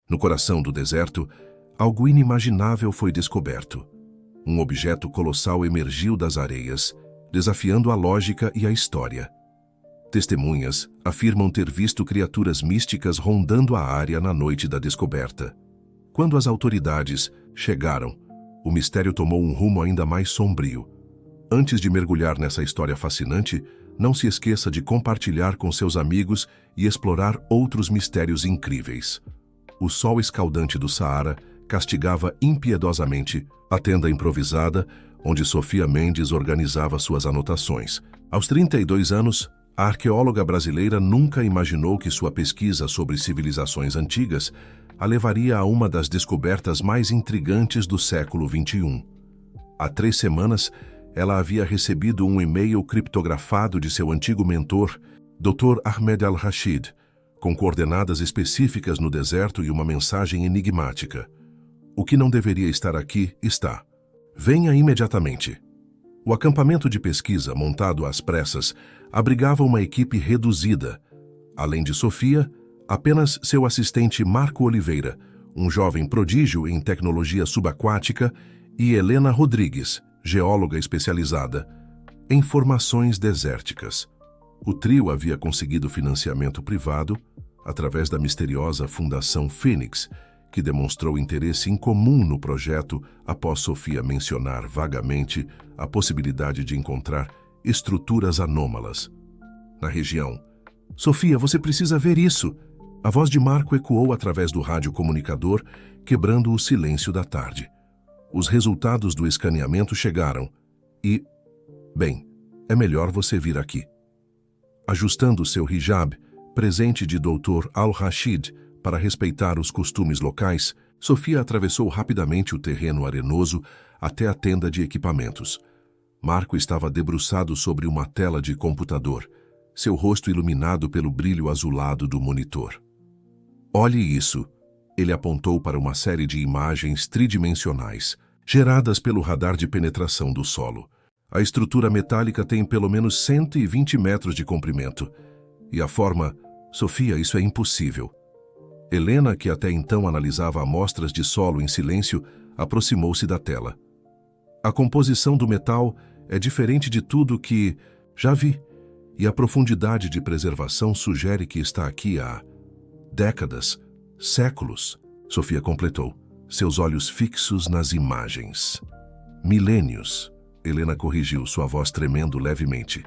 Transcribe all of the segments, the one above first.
No coração do deserto, algo inimaginável foi descoberto. Um objeto colossal emergiu das areias, desafiando a lógica e a história. Testemunhas afirmam ter visto criaturas místicas rondando a área na noite da descoberta. Quando as autoridades chegaram, o mistério tomou um rumo ainda mais sombrio. Antes de mergulhar nessa história fascinante, não se esqueça de compartilhar com seus amigos e explorar outros mistérios incríveis. O sol escaldante do Saara castigava impiedosamente a tenda improvisada onde Sofia Mendes organizava suas anotações. Aos 32 anos, a arqueóloga brasileira nunca imaginou que sua pesquisa sobre civilizações antigas a levaria a uma das descobertas mais intrigantes do século XXI. Há 3 semanas, ela havia recebido um e-mail criptografado de seu antigo mentor, Dr. Ahmed Al-Rashid, com coordenadas específicas no deserto e uma mensagem enigmática. O que não deveria estar aqui, está. Venha imediatamente. O acampamento de pesquisa, montado às pressas, abrigava uma equipe reduzida. Além de Sofia, apenas seu assistente Marco Oliveira, um jovem prodígio em tecnologia subaquática, e Helena Rodrigues, geóloga especializada em formações desérticas. O trio havia conseguido financiamento privado através da misteriosa Fundação Fênix, que demonstrou interesse incomum no projeto após Sofia mencionar vagamente a possibilidade de encontrar estruturas anômalas na região. Sofia, você precisa ver isso! A voz de Marco ecoou através do radiocomunicador, quebrando o silêncio da tarde. Os resultados do escaneamento chegaram e... Bem, é melhor você vir aqui. Ajustando seu hijab, presente de Dr. Al-Rashid, para respeitar os costumes locais, Sofia atravessou rapidamente o terreno arenoso até a tenda de equipamentos. Marco estava debruçado sobre uma tela de computador, seu rosto iluminado pelo brilho azulado do monitor. Olhe isso! Ele apontou para uma série de imagens tridimensionais, geradas pelo radar de penetração do solo. A estrutura metálica tem pelo menos 120 metros de comprimento. E a forma... Sofia, isso é impossível. Helena, que até então analisava amostras de solo em silêncio, aproximou-se da tela. A composição do metal é diferente de tudo que já vi, e a profundidade de preservação sugere que está aqui há décadas, séculos, Sofia completou, seus olhos fixos nas imagens. Milênios, Helena corrigiu, sua voz tremendo levemente.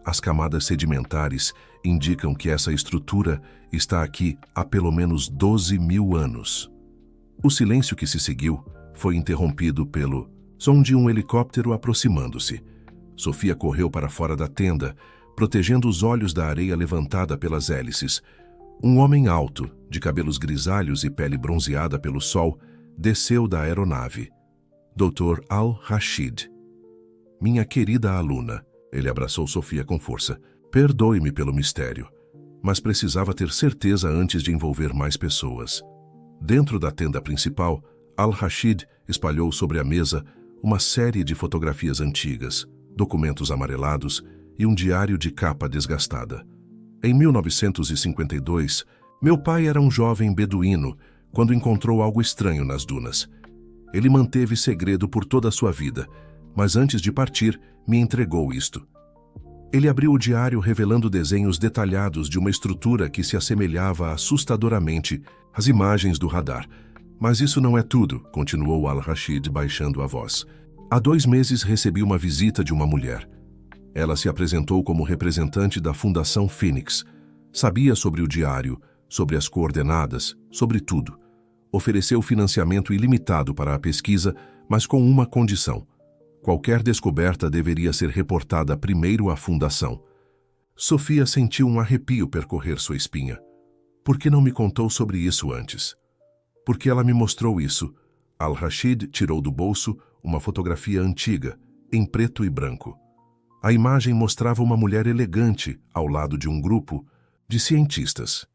As camadas sedimentares indicam que essa estrutura está aqui há pelo menos 12.000 anos. O silêncio que se seguiu foi interrompido pelo som de um helicóptero aproximando-se. Sofia correu para fora da tenda, protegendo os olhos da areia levantada pelas hélices. Um homem alto, de cabelos grisalhos e pele bronzeada pelo sol, desceu da aeronave. Dr. Al-Rashid. Minha querida aluna, ele abraçou Sofia com força. Perdoe-me pelo mistério, mas precisava ter certeza antes de envolver mais pessoas. Dentro da tenda principal, Al-Rashid espalhou sobre a mesa uma série de fotografias antigas, documentos amarelados e um diário de capa desgastada. Em 1952, meu pai era um jovem beduíno quando encontrou algo estranho nas dunas. Ele manteve segredo por toda a sua vida, mas antes de partir, me entregou isto. Ele abriu o diário revelando desenhos detalhados de uma estrutura que se assemelhava assustadoramente às imagens do radar. Mas isso não é tudo, continuou Al-Rashid baixando a voz. Há 2 meses recebi uma visita de uma mulher. Ela se apresentou como representante da Fundação Fênix. Sabia sobre o diário, sobre as coordenadas, sobre tudo. Ofereceu financiamento ilimitado para a pesquisa, mas com uma condição. Qualquer descoberta deveria ser reportada primeiro à Fundação. Sofia sentiu um arrepio percorrer sua espinha. Por que não me contou sobre isso antes? Porque ela me mostrou isso. Al-Rashid tirou do bolso uma fotografia antiga, em preto e branco. A imagem mostrava uma mulher elegante ao lado de um grupo de cientistas.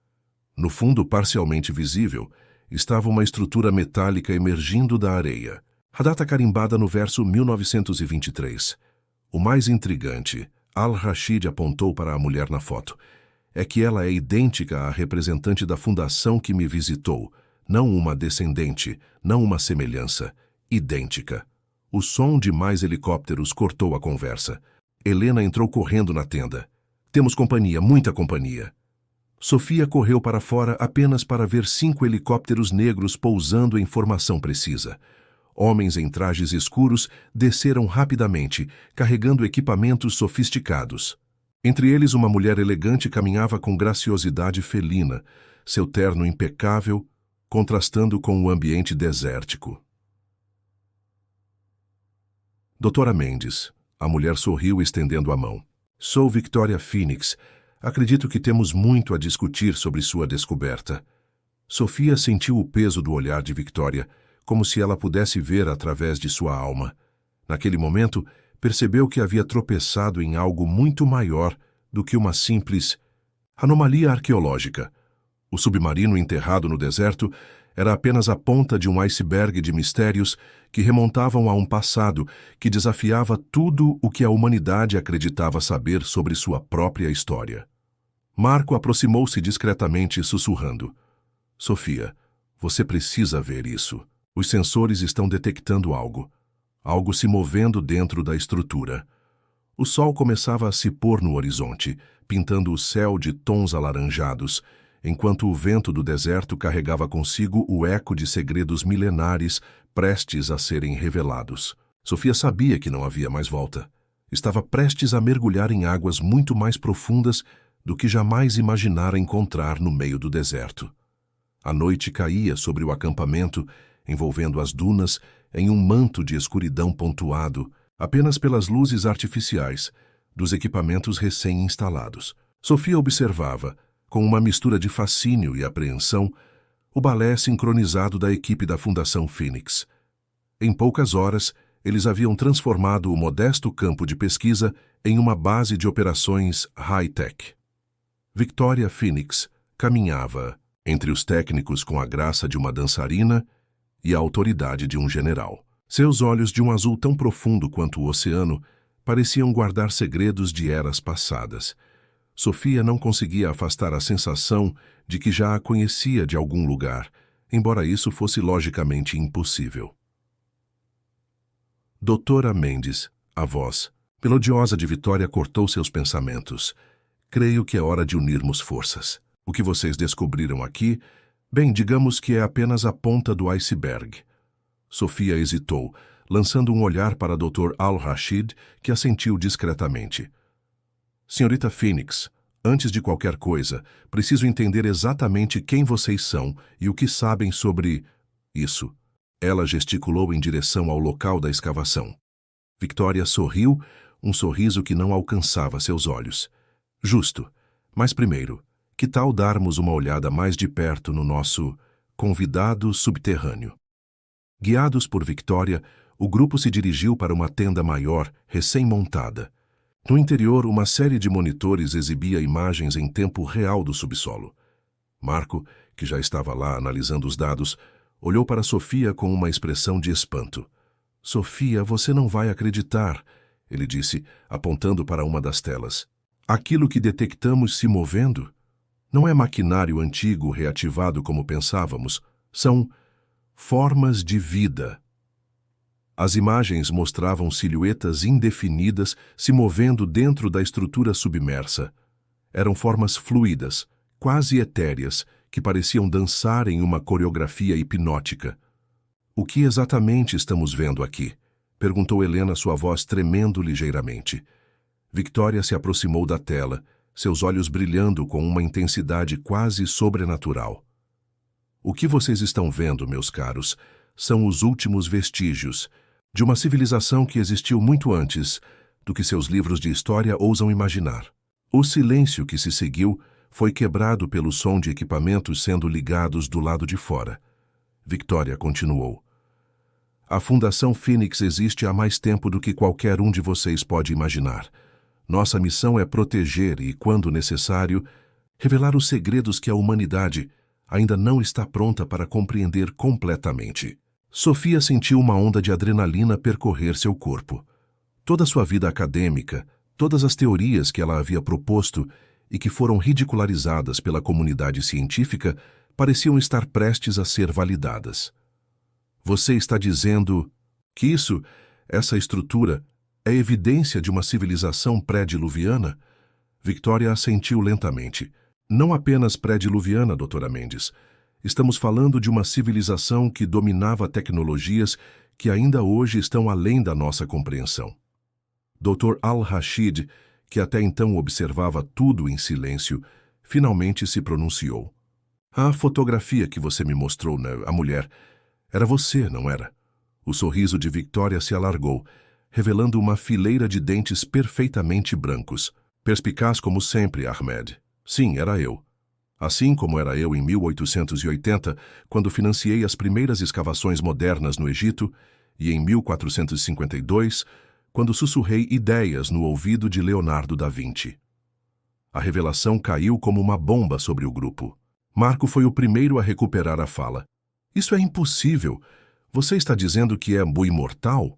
No fundo, parcialmente visível, estava uma estrutura metálica emergindo da areia. A data carimbada no verso 1923. O mais intrigante, Al-Rashid apontou para a mulher na foto, é que ela é idêntica à representante da fundação que me visitou, Não uma descendente, não uma semelhança. Idêntica. O som de mais helicópteros cortou a conversa. Helena entrou correndo na tenda. Temos companhia, muita companhia. Sofia correu para fora apenas para ver 5 helicópteros negros pousando em formação precisa. Homens em trajes escuros desceram rapidamente, carregando equipamentos sofisticados. Entre eles, uma mulher elegante caminhava com graciosidade felina, seu terno impecável, contrastando com o ambiente desértico. Doutora Mendes, a mulher sorriu estendendo a mão. Sou Victoria Phoenix. Acredito que temos muito a discutir sobre sua descoberta. Sofia sentiu o peso do olhar de Victoria, como se ela pudesse ver através de sua alma. Naquele momento, percebeu que havia tropeçado em algo muito maior do que uma simples anomalia arqueológica. O submarino enterrado no deserto era apenas a ponta de um iceberg de mistérios que remontavam a um passado que desafiava tudo o que a humanidade acreditava saber sobre sua própria história. Marco aproximou-se discretamente, sussurrando. Sofia, você precisa ver isso. Os sensores estão detectando algo. Algo se movendo dentro da estrutura. O sol começava a se pôr no horizonte, pintando o céu de tons alaranjados, enquanto o vento do deserto carregava consigo o eco de segredos milenares prestes a serem revelados. Sofia sabia que não havia mais volta. Estava prestes a mergulhar em águas muito mais profundas do que jamais imaginara encontrar no meio do deserto. A noite caía sobre o acampamento, envolvendo as dunas em um manto de escuridão pontuado apenas pelas luzes artificiais dos equipamentos recém-instalados. Sofia observava, com uma mistura de fascínio e apreensão, o balé sincronizado da equipe da Fundação Phoenix. Em poucas horas, eles haviam transformado o modesto campo de pesquisa em uma base de operações high-tech. Victoria Phoenix caminhava entre os técnicos com a graça de uma dançarina e a autoridade de um general. Seus olhos, de um azul tão profundo quanto o oceano, pareciam guardar segredos de eras passadas. Sofia não conseguia afastar a sensação de que já a conhecia de algum lugar, embora isso fosse logicamente impossível. Doutora Mendes, a voz melodiosa de Victoria cortou seus pensamentos. Creio que é hora de unirmos forças. O que vocês descobriram aqui, bem, digamos que é apenas a ponta do iceberg. Sofia hesitou, lançando um olhar para Dr. Al-Rashid, que assentiu discretamente. Senhorita Phoenix, antes de qualquer coisa, preciso entender exatamente quem vocês são e o que sabem sobre isso. Ela gesticulou em direção ao local da escavação. Victoria sorriu, um sorriso que não alcançava seus olhos. Justo. Mas primeiro, que tal darmos uma olhada mais de perto no nosso convidado subterrâneo? Guiados por Victoria, o grupo se dirigiu para uma tenda maior, recém-montada. No interior, uma série de monitores exibia imagens em tempo real do subsolo. Marco, que já estava lá analisando os dados, olhou para Sofia com uma expressão de espanto. Sofia, você não vai acreditar, ele disse, apontando para uma das telas. Aquilo que detectamos se movendo não é maquinário antigo reativado como pensávamos, são formas de vida. As imagens mostravam silhuetas indefinidas se movendo dentro da estrutura submersa. Eram formas fluidas, quase etéreas, que pareciam dançar em uma coreografia hipnótica. O que exatamente estamos vendo aqui? Perguntou Helena, sua voz tremendo ligeiramente. Victoria se aproximou da tela, seus olhos brilhando com uma intensidade quase sobrenatural. O que vocês estão vendo, meus caros, são os últimos vestígios de uma civilização que existiu muito antes do que seus livros de história ousam imaginar. O silêncio que se seguiu foi quebrado pelo som de equipamentos sendo ligados do lado de fora. Victoria continuou. A Fundação Phoenix existe há mais tempo do que qualquer um de vocês pode imaginar. Nossa missão é proteger e, quando necessário, revelar os segredos que a humanidade ainda não está pronta para compreender completamente. Sofia sentiu uma onda de adrenalina percorrer seu corpo. Toda sua vida acadêmica, todas as teorias que ela havia proposto e que foram ridicularizadas pela comunidade científica, pareciam estar prestes a ser validadas. Você está dizendo que essa estrutura, é evidência de uma civilização pré-diluviana? Victoria assentiu lentamente. Não apenas pré-diluviana, doutora Mendes. Estamos falando de uma civilização que dominava tecnologias que ainda hoje estão além da nossa compreensão. Dr. Al-Rashid, que até então observava tudo em silêncio, finalmente se pronunciou. A fotografia que você me mostrou, a mulher, era você, não era? O sorriso de Victoria se alargou, revelando uma fileira de dentes perfeitamente brancos. Perspicaz como sempre, Ahmed. Sim, era eu. Assim como era eu em 1880, quando financiei as primeiras escavações modernas no Egito, e em 1452, quando sussurrei ideias no ouvido de Leonardo da Vinci. A revelação caiu como uma bomba sobre o grupo. Marco foi o primeiro a recuperar a fala. Isso é impossível. Você está dizendo que é imortal?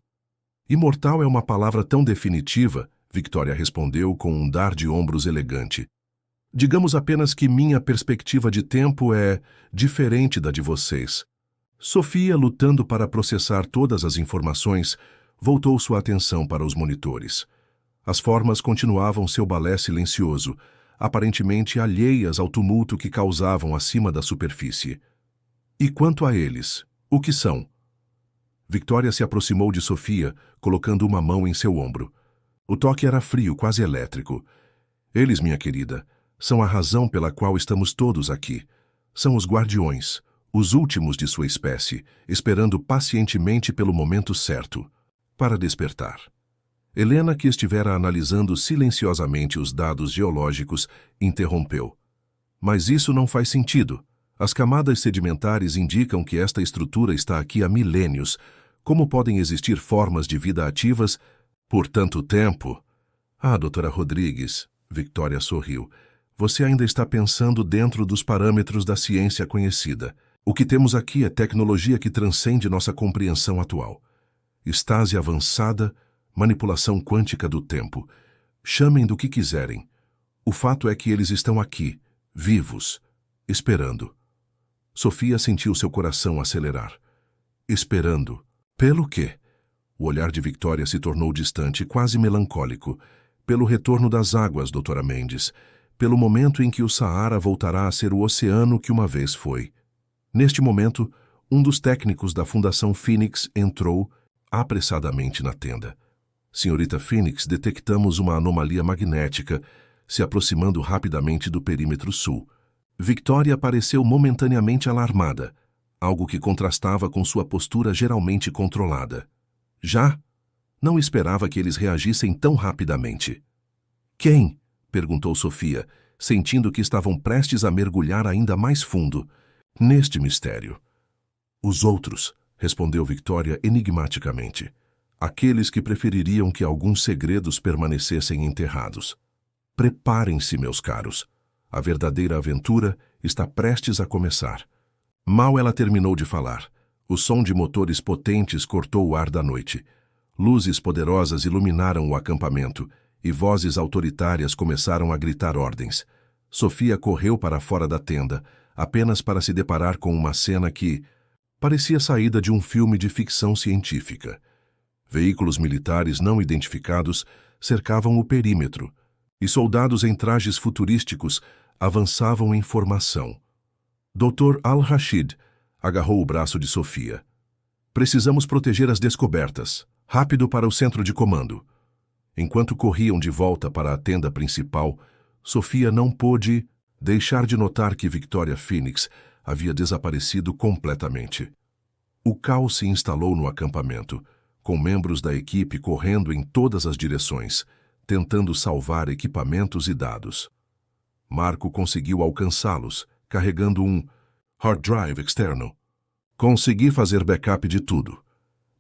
Imortal é uma palavra tão definitiva, Victoria respondeu com um dar de ombros elegante. Digamos apenas que minha perspectiva de tempo é diferente da de vocês. Sofia, lutando para processar todas as informações, voltou sua atenção para os monitores. As formas continuavam seu balé silencioso, aparentemente alheias ao tumulto que causavam acima da superfície. E quanto a eles, o que são? Victoria se aproximou de Sofia, colocando uma mão em seu ombro. O toque era frio, quase elétrico. Eles, minha querida, são a razão pela qual estamos todos aqui. São os guardiões, os últimos de sua espécie, esperando pacientemente pelo momento certo, para despertar. Helena, que estivera analisando silenciosamente os dados geológicos, interrompeu. Mas isso não faz sentido. As camadas sedimentares indicam que esta estrutura está aqui há milênios. Como podem existir formas de vida ativas por tanto tempo? Ah, doutora Rodrigues, Victoria sorriu. Você ainda está pensando dentro dos parâmetros da ciência conhecida. O que temos aqui é tecnologia que transcende nossa compreensão atual. Estase avançada, manipulação quântica do tempo. Chamem do que quiserem. O fato é que eles estão aqui, vivos, esperando. Sofia sentiu seu coração acelerar. Esperando. Pelo quê? O olhar de Victoria se tornou distante, quase melancólico. Pelo retorno das águas, doutora Mendes. Pelo momento em que o Saara voltará a ser o oceano que uma vez foi. Neste momento, um dos técnicos da Fundação Phoenix entrou apressadamente na tenda. Senhorita Phoenix, detectamos uma anomalia magnética se aproximando rapidamente do perímetro sul. Victoria pareceu momentaneamente alarmada, algo que contrastava com sua postura geralmente controlada. Já? Não esperava que eles reagissem tão rapidamente. Quem? Perguntou Sofia, sentindo que estavam prestes a mergulhar ainda mais fundo neste mistério. Os outros, respondeu Victoria enigmaticamente. Aqueles que prefeririam que alguns segredos permanecessem enterrados. Preparem-se, meus caros. A verdadeira aventura está prestes a começar. Mal ela terminou de falar, o som de motores potentes cortou o ar da noite. Luzes poderosas iluminaram o acampamento e vozes autoritárias começaram a gritar ordens. Sofia correu para fora da tenda, apenas para se deparar com uma cena que parecia saída de um filme de ficção científica. Veículos militares não identificados cercavam o perímetro, e soldados em trajes futurísticos avançavam em formação. Dr. Al-Rashid agarrou o braço de Sofia. Precisamos proteger as descobertas. Rápido para o centro de comando. Enquanto corriam de volta para a tenda principal, Sofia não pôde deixar de notar que Victoria Phoenix havia desaparecido completamente. O caos se instalou no acampamento, com membros da equipe correndo em todas as direções, tentando salvar equipamentos e dados. Marco conseguiu alcançá-los, carregando um hard drive externo. Consegui fazer backup de tudo,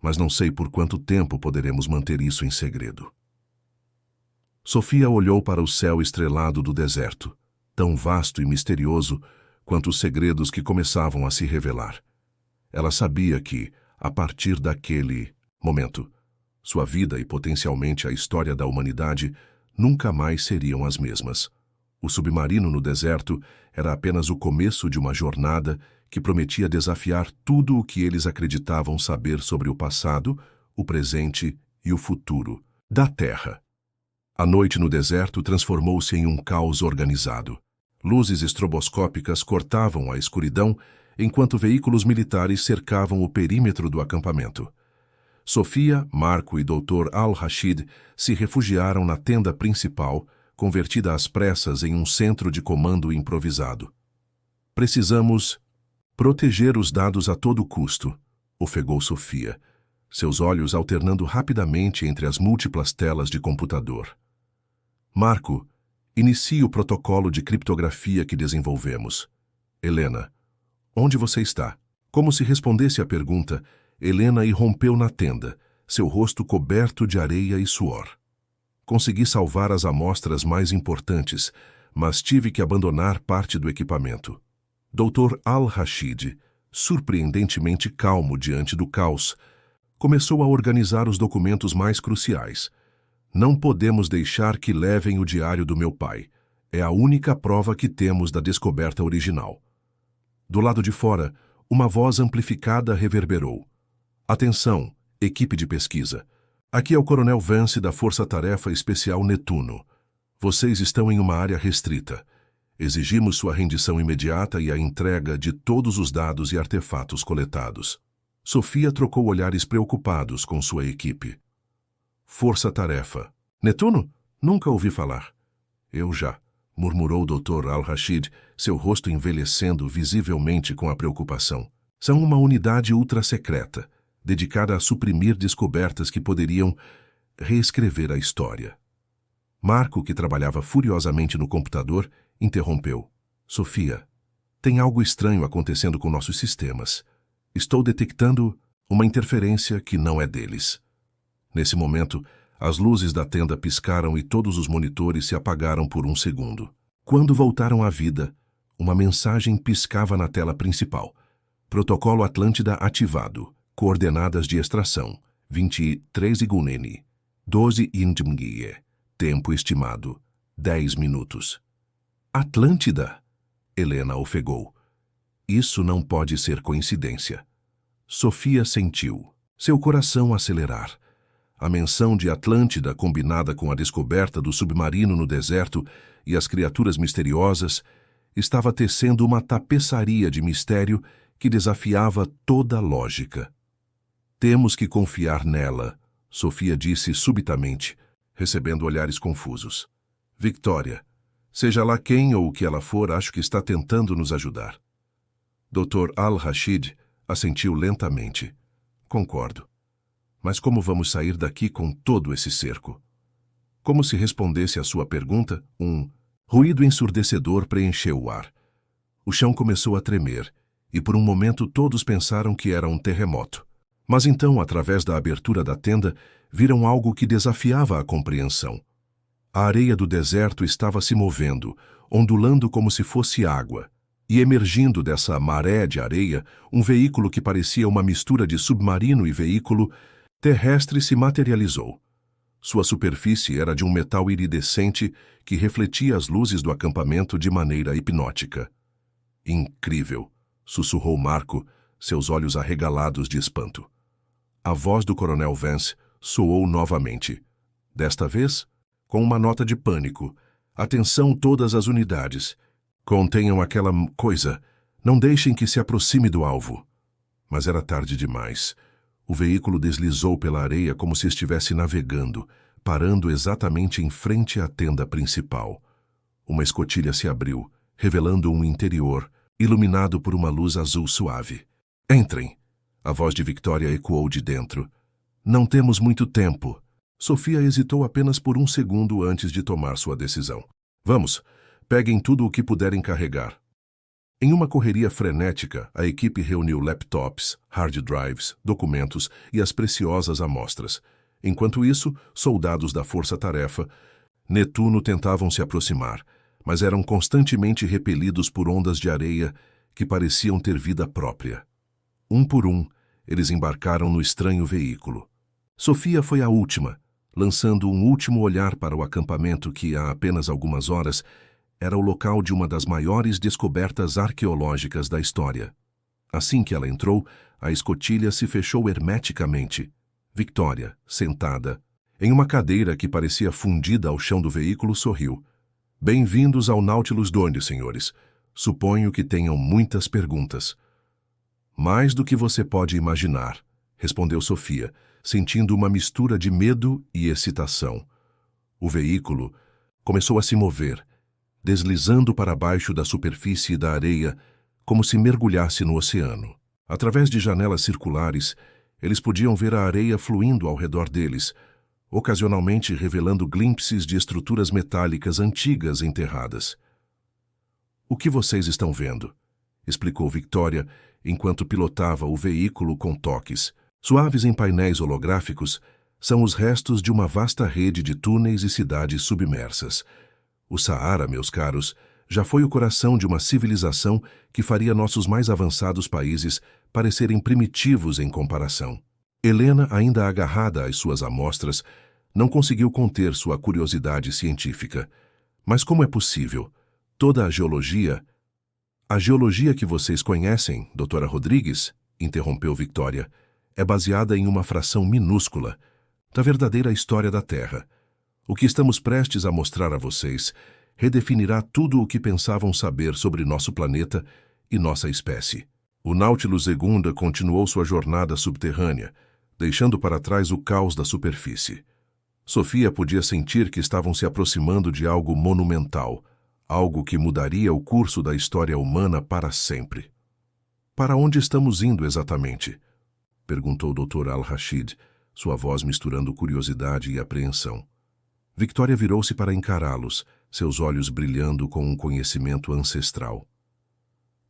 mas não sei por quanto tempo poderemos manter isso em segredo. Sofia olhou para o céu estrelado do deserto, tão vasto e misterioso quanto os segredos que começavam a se revelar. Ela sabia que, a partir daquele momento, sua vida e potencialmente a história da humanidade nunca mais seriam as mesmas. O submarino no deserto era apenas o começo de uma jornada que prometia desafiar tudo o que eles acreditavam saber sobre o passado, o presente e o futuro da Terra. A noite no deserto transformou-se em um caos organizado. Luzes estroboscópicas cortavam a escuridão, enquanto veículos militares cercavam o perímetro do acampamento. Sofia, Marco e Dr. Al-Rashid se refugiaram na tenda principal, convertida às pressas em um centro de comando improvisado. Precisamos proteger os dados a todo custo, ofegou Sofia, seus olhos alternando rapidamente entre as múltiplas telas de computador. Marco, inicie o protocolo de criptografia que desenvolvemos. Helena, onde você está? Como se respondesse à pergunta, Helena irrompeu na tenda, seu rosto coberto de areia e suor. Consegui salvar as amostras mais importantes, mas tive que abandonar parte do equipamento. Dr. Al-Rashid, surpreendentemente calmo diante do caos, começou a organizar os documentos mais cruciais. Não podemos deixar que levem o diário do meu pai. É a única prova que temos da descoberta original. Do lado de fora, uma voz amplificada reverberou. Atenção, equipe de pesquisa. Aqui é o Coronel Vance da Força Tarefa Especial Netuno. Vocês estão em uma área restrita. Exigimos sua rendição imediata e a entrega de todos os dados e artefatos coletados. Sofia trocou olhares preocupados com sua equipe. Força Tarefa. Netuno? Nunca ouvi falar. Eu já, murmurou o Dr. Al-Rashid, seu rosto envelhecendo visivelmente com a preocupação. São uma unidade ultra-secreta, dedicada a suprimir descobertas que poderiam reescrever a história. Marco, que trabalhava furiosamente no computador, interrompeu. Sofia, tem algo estranho acontecendo com nossos sistemas. Estou detectando uma interferência que não é deles. Nesse momento, as luzes da tenda piscaram e todos os monitores se apagaram por um segundo. Quando voltaram à vida, uma mensagem piscava na tela principal. Protocolo Atlântida ativado. Coordenadas de extração. 23 Iguneni. 12 Indmgie. Tempo estimado. 10 minutos. Atlântida? Helena ofegou. Isso não pode ser coincidência. Sofia sentiu seu coração acelerar. A menção de Atlântida, combinada com a descoberta do submarino no deserto e as criaturas misteriosas, estava tecendo uma tapeçaria de mistério que desafiava toda a lógica. Temos que confiar nela, Sofia disse subitamente, recebendo olhares confusos. Victoria, seja lá quem ou o que ela for, acho que está tentando nos ajudar. Dr. Al-Rashid assentiu lentamente. Concordo. Mas como vamos sair daqui com todo esse cerco? Como se respondesse à sua pergunta, um ruído ensurdecedor preencheu o ar. O chão começou a tremer, e por um momento todos pensaram que era um terremoto. Mas então, através da abertura da tenda, viram algo que desafiava a compreensão. A areia do deserto estava se movendo, ondulando como se fosse água, e emergindo dessa maré de areia, um veículo que parecia uma mistura de submarino e veículo terrestre se materializou. Sua superfície era de um metal iridescente que refletia as luzes do acampamento de maneira hipnótica. Incrível, sussurrou Marco, seus olhos arregalados de espanto. A voz do Coronel Vance soou novamente. Desta vez, com uma nota de pânico. Atenção todas as unidades. Contenham aquela coisa. Não deixem que se aproxime do alvo. Mas era tarde demais. O veículo deslizou pela areia como se estivesse navegando, parando exatamente em frente à tenda principal. Uma escotilha se abriu, revelando um interior, iluminado por uma luz azul suave. Entrem! A voz de Victoria ecoou de dentro. Não temos muito tempo. Sofia hesitou apenas por um segundo antes de tomar sua decisão. Vamos, peguem tudo o que puderem carregar. Em uma correria frenética, a equipe reuniu laptops, hard drives, documentos e as preciosas amostras. Enquanto isso, soldados da Força-Tarefa, Netuno tentavam se aproximar, mas eram constantemente repelidos por ondas de areia que pareciam ter vida própria. Um por um, eles embarcaram no estranho veículo. Sofia foi a última, lançando um último olhar para o acampamento que, há apenas algumas horas, era o local de uma das maiores descobertas arqueológicas da história. Assim que ela entrou, a escotilha se fechou hermeticamente. Victoria, sentada em uma cadeira que parecia fundida ao chão do veículo, sorriu. Bem-vindos ao Nautilus 2, senhores. Suponho que tenham muitas perguntas. Mais do que você pode imaginar, respondeu Sofia, sentindo uma mistura de medo e excitação. O veículo começou a se mover, deslizando para baixo da superfície da areia, como se mergulhasse no oceano. Através de janelas circulares, eles podiam ver a areia fluindo ao redor deles, ocasionalmente revelando glimpses de estruturas metálicas antigas enterradas. O que vocês estão vendo? Explicou Victoria, enquanto pilotava o veículo com toques. Suaves em painéis holográficos, são os restos de uma vasta rede de túneis e cidades submersas. O Saara, meus caros, já foi o coração de uma civilização que faria nossos mais avançados países parecerem primitivos em comparação. Helena, ainda agarrada às suas amostras, não conseguiu conter sua curiosidade científica. Mas como é possível? Toda a geologia... A geologia que vocês conhecem, doutora Rodrigues, interrompeu Victoria, é baseada em uma fração minúscula da verdadeira história da Terra. O que estamos prestes a mostrar a vocês redefinirá tudo o que pensavam saber sobre nosso planeta e nossa espécie. O Nautilus II continuou sua jornada subterrânea, deixando para trás o caos da superfície. Sofia podia sentir que estavam se aproximando de algo monumental, algo que mudaria o curso da história humana para sempre. Para onde estamos indo exatamente? Perguntou o Dr. Al-Rashid, sua voz misturando curiosidade e apreensão. Victoria virou-se para encará-los, seus olhos brilhando com um conhecimento ancestral.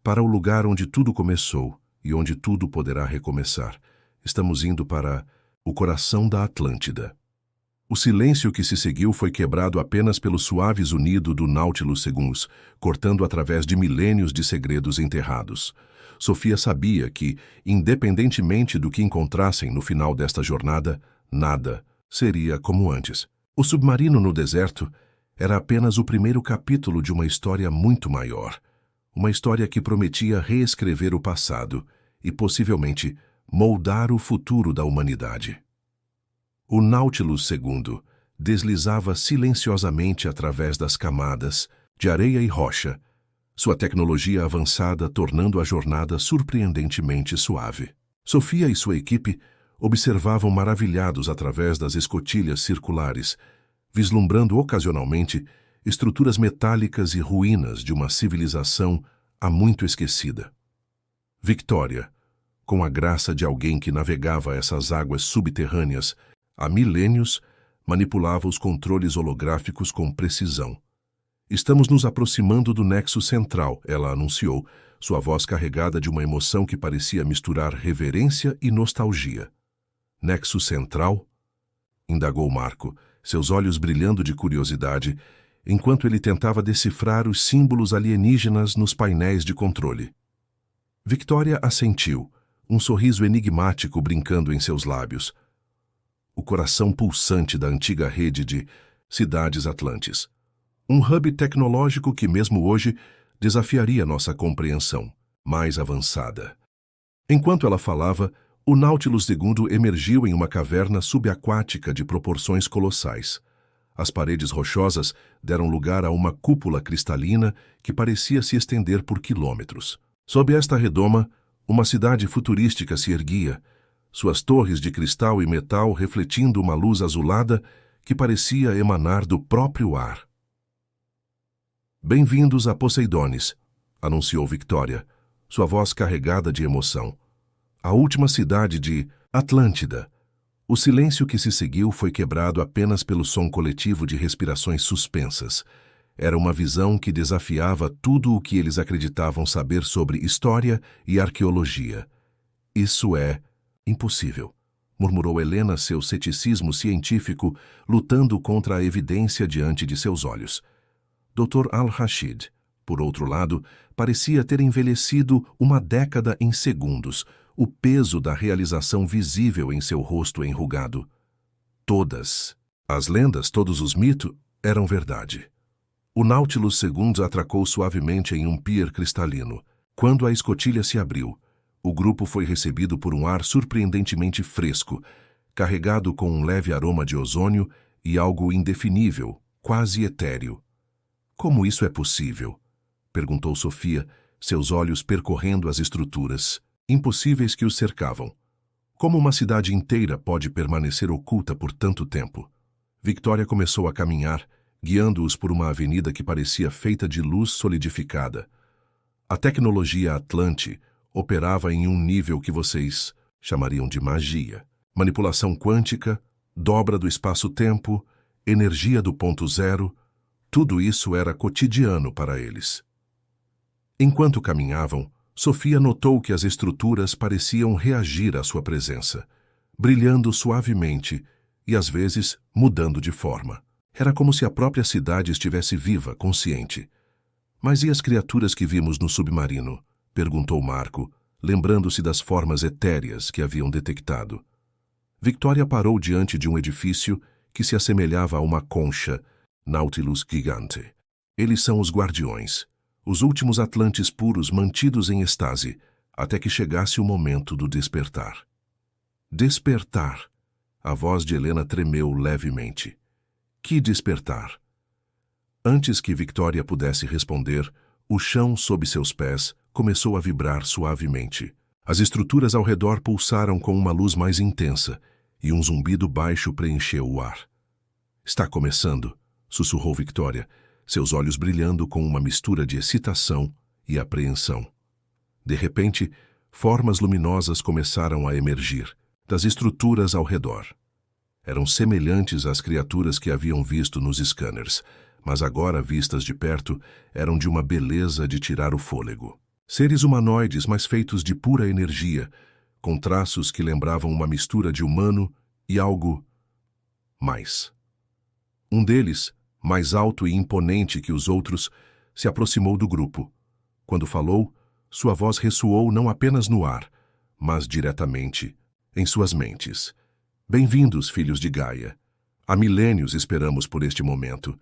Para o lugar onde tudo começou e onde tudo poderá recomeçar, estamos indo para o coração da Atlântida. O silêncio que se seguiu foi quebrado apenas pelo suave zunido do Nautilus II, cortando através de milênios de segredos enterrados. Sofia sabia que, independentemente do que encontrassem no final desta jornada, nada seria como antes. O submarino no deserto era apenas o primeiro capítulo de uma história muito maior. Uma história que prometia reescrever o passado e, possivelmente, moldar o futuro da humanidade. O Nautilus II deslizava silenciosamente através das camadas de areia e rocha, sua tecnologia avançada tornando a jornada surpreendentemente suave. Sofia e sua equipe observavam maravilhados através das escotilhas circulares, vislumbrando ocasionalmente estruturas metálicas e ruínas de uma civilização há muito esquecida. Victoria, com a graça de alguém que navegava essas águas subterrâneas há milênios, manipulava os controles holográficos com precisão. Estamos nos aproximando do nexo central, ela anunciou, sua voz carregada de uma emoção que parecia misturar reverência e nostalgia. Nexo central? Indagou Marco, seus olhos brilhando de curiosidade, enquanto ele tentava decifrar os símbolos alienígenas nos painéis de controle. Victoria assentiu, um sorriso enigmático brincando em seus lábios. O coração pulsante da antiga rede de cidades atlantes. Um hub tecnológico que mesmo hoje desafiaria nossa compreensão, mais avançada. Enquanto ela falava, o Nautilus II emergiu em uma caverna subaquática de proporções colossais. As paredes rochosas deram lugar a uma cúpula cristalina que parecia se estender por quilômetros. Sob esta redoma, uma cidade futurística se erguia, suas torres de cristal e metal refletindo uma luz azulada que parecia emanar do próprio ar. Bem-vindos a Poseidones, anunciou Victoria, sua voz carregada de emoção. A última cidade de Atlântida. O silêncio que se seguiu foi quebrado apenas pelo som coletivo de respirações suspensas. Era uma visão que desafiava tudo o que eles acreditavam saber sobre história e arqueologia. Isso é impossível, murmurou Helena, seu ceticismo científico lutando contra a evidência diante de seus olhos. Dr. Al-Rashid, por outro lado, parecia ter envelhecido uma década em segundos, o peso da realização visível em seu rosto enrugado. Todas as lendas, todos os mitos, eram verdade. O Nautilus II atracou suavemente em um pier cristalino. Quando a escotilha se abriu, o grupo foi recebido por um ar surpreendentemente fresco, carregado com um leve aroma de ozônio e algo indefinível, quase etéreo. Como isso é possível? Perguntou Sofia, seus olhos percorrendo as estruturas impossíveis que os cercavam. Como uma cidade inteira pode permanecer oculta por tanto tempo? Victoria começou a caminhar, guiando-os por uma avenida que parecia feita de luz solidificada. A tecnologia Atlante operava em um nível que vocês chamariam de magia. Manipulação quântica, dobra do espaço-tempo, energia do ponto zero, tudo isso era cotidiano para eles. Enquanto caminhavam, Sofia notou que as estruturas pareciam reagir à sua presença, brilhando suavemente e, às vezes, mudando de forma. Era como se a própria cidade estivesse viva, consciente. Mas e as criaturas que vimos no submarino? Perguntou Marco, lembrando-se das formas etéreas que haviam detectado. Victoria parou diante de um edifício que se assemelhava a uma concha, Nautilus Gigante. Eles são os guardiões, os últimos atlantes puros mantidos em estase, até que chegasse o momento do despertar. Despertar! A voz de Helena tremeu levemente. Que despertar? Antes que Victoria pudesse responder, o chão sob seus pés começou a vibrar suavemente. As estruturas ao redor pulsaram com uma luz mais intensa, e um zumbido baixo preencheu o ar. Está começando, sussurrou Victoria, seus olhos brilhando com uma mistura de excitação e apreensão. De repente, formas luminosas começaram a emergir das estruturas ao redor. Eram semelhantes às criaturas que haviam visto nos scanners, mas agora, vistas de perto, eram de uma beleza de tirar o fôlego. Seres humanoides, mas feitos de pura energia, com traços que lembravam uma mistura de humano e algo mais. Um deles, mais alto e imponente que os outros, se aproximou do grupo. Quando falou, sua voz ressoou não apenas no ar, mas diretamente em suas mentes. Bem-vindos, filhos de Gaia. Há milênios esperamos por este momento.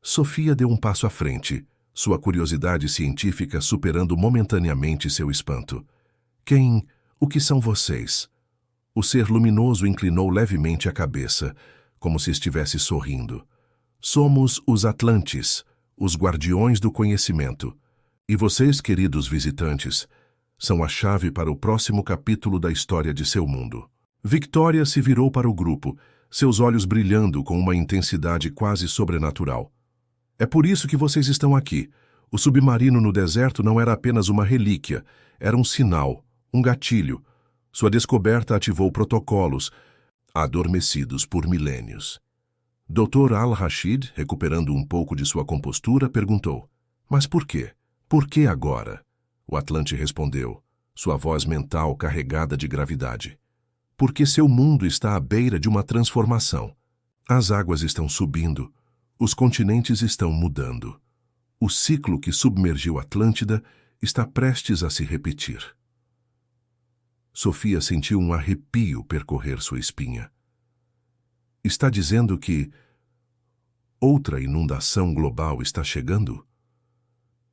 Sofia deu um passo à frente, sua curiosidade científica superando momentaneamente seu espanto. O que são vocês? O ser luminoso inclinou levemente a cabeça, como se estivesse sorrindo. Somos os Atlantes, os guardiões do conhecimento. E vocês, queridos visitantes, são a chave para o próximo capítulo da história de seu mundo. Victoria se virou para o grupo, seus olhos brilhando com uma intensidade quase sobrenatural. É por isso que vocês estão aqui. O submarino no deserto não era apenas uma relíquia, era um sinal, um gatilho. Sua descoberta ativou protocolos, adormecidos por milênios. Dr. Al-Rashid, recuperando um pouco de sua compostura, perguntou: Mas por quê? Por que agora? O Atlante respondeu, sua voz mental carregada de gravidade. Porque seu mundo está à beira de uma transformação. As águas estão subindo, os continentes estão mudando. O ciclo que submergiu Atlântida está prestes a se repetir. Sofia sentiu um arrepio percorrer sua espinha. Está dizendo que outra inundação global está chegando?